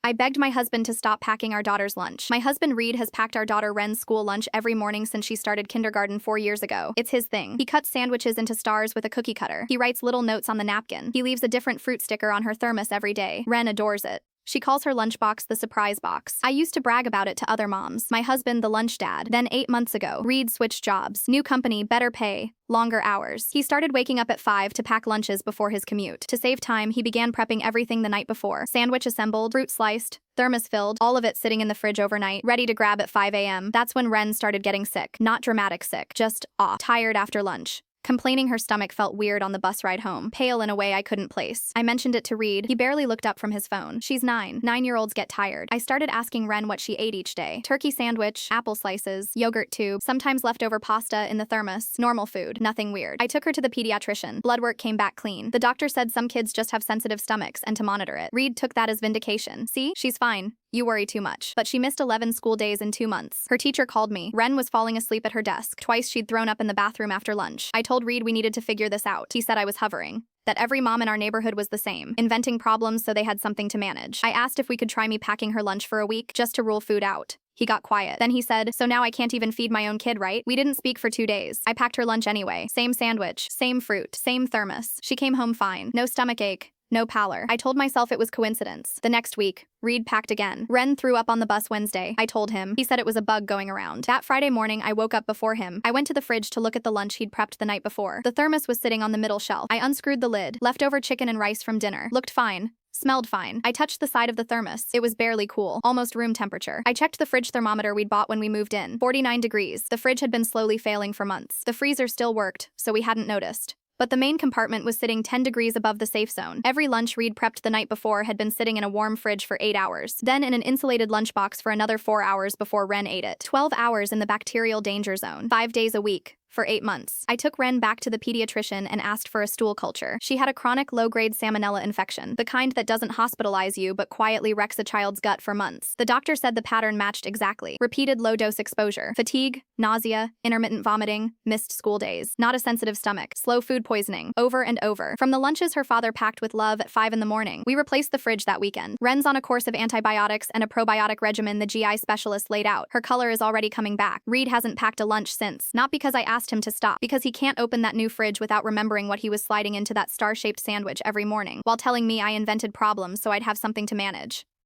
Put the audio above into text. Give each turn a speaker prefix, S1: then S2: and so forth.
S1: I begged my husband to stop packing our daughter's lunch. My husband Reed has packed our daughter Ren's school lunch every morning since she started kindergarten 4 years ago. It's his thing. He cuts sandwiches into stars with a cookie cutter. He writes little notes on the napkin. He leaves a different fruit sticker on her thermos every day. Ren adores it. She calls her lunchbox the surprise box. I used to brag about it to other moms. My husband, the lunch dad. Then 8 months ago, Reed switched jobs. New company, better pay, longer hours. He started waking up at 5 to pack lunches before his commute. To save time, he began prepping everything the night before. Sandwich assembled, fruit sliced, thermos filled, all of it sitting in the fridge overnight, ready to grab at 5 a.m. That's when Ren started getting sick. Not dramatic sick, just off. Tired after lunch. Complaining her stomach felt weird on the bus ride home, pale in a way I couldn't place. I mentioned it to Reed. He barely looked up from his phone. She's 9. 9-year-olds get tired. I started asking Ren what she ate each day. Turkey sandwich, apple slices, yogurt tube, sometimes leftover pasta in the thermos, normal food, nothing weird. I took her to the pediatrician. Blood work came back clean. The doctor said some kids just have sensitive stomachs and to monitor it. Reed took that as vindication. See, she's fine. You worry too much. But she missed 11 school days in 2 months. Her teacher called me. Ren was falling asleep at her desk. Twice she'd thrown up in the bathroom after lunch. I told Reed we needed to figure this out. He said I was hovering. That every mom in our neighborhood was the same, inventing problems so they had something to manage. I asked if we could try me packing her lunch for a week, just to rule food out. He got quiet. Then he said, so now I can't even feed my own kid, right? We didn't speak for 2 days. I packed her lunch anyway. Same sandwich, same fruit, same thermos. She came home fine. No stomach ache. No pallor. I told myself it was coincidence. The next week, Reed packed again. Ren threw up on the bus Wednesday. I told him. He said it was a bug going around. That Friday morning, I woke up before him. I went to the fridge to look at the lunch he'd prepped the night before. The thermos was sitting on the middle shelf. I unscrewed the lid. Leftover chicken and rice from dinner. Looked fine. Smelled fine. I touched the side of the thermos. It was barely cool, almost room temperature. I checked the fridge thermometer we'd bought when we moved in. 49 degrees. The fridge had been slowly failing for months. The freezer still worked, so we hadn't noticed. But the main compartment was sitting 10 degrees above the safe zone. Every lunch Reed prepped the night before had been sitting in a warm fridge for 8 hours, then in an insulated lunchbox for another 4 hours before Ren ate it. 12 hours in the bacterial danger zone, 5 days a week. For 8 months. I took Ren back to the pediatrician and asked for a stool culture. She had a chronic low-grade salmonella infection, the kind that doesn't hospitalize you but quietly wrecks a child's gut for months. The doctor said the pattern matched exactly. Repeated low-dose exposure, fatigue, nausea, intermittent vomiting, missed school days, not a sensitive stomach, slow food poisoning, over and over. From the lunches her father packed with love at 5 in the morning, we replaced the fridge that weekend. Ren's on a course of antibiotics and a probiotic regimen the GI specialist laid out. Her color is already coming back. Reed hasn't packed a lunch since. Not because I asked him to stop, because he can't open that new fridge without remembering what he was sliding into that star-shaped sandwich every morning, while telling me I invented problems so I'd have something to manage.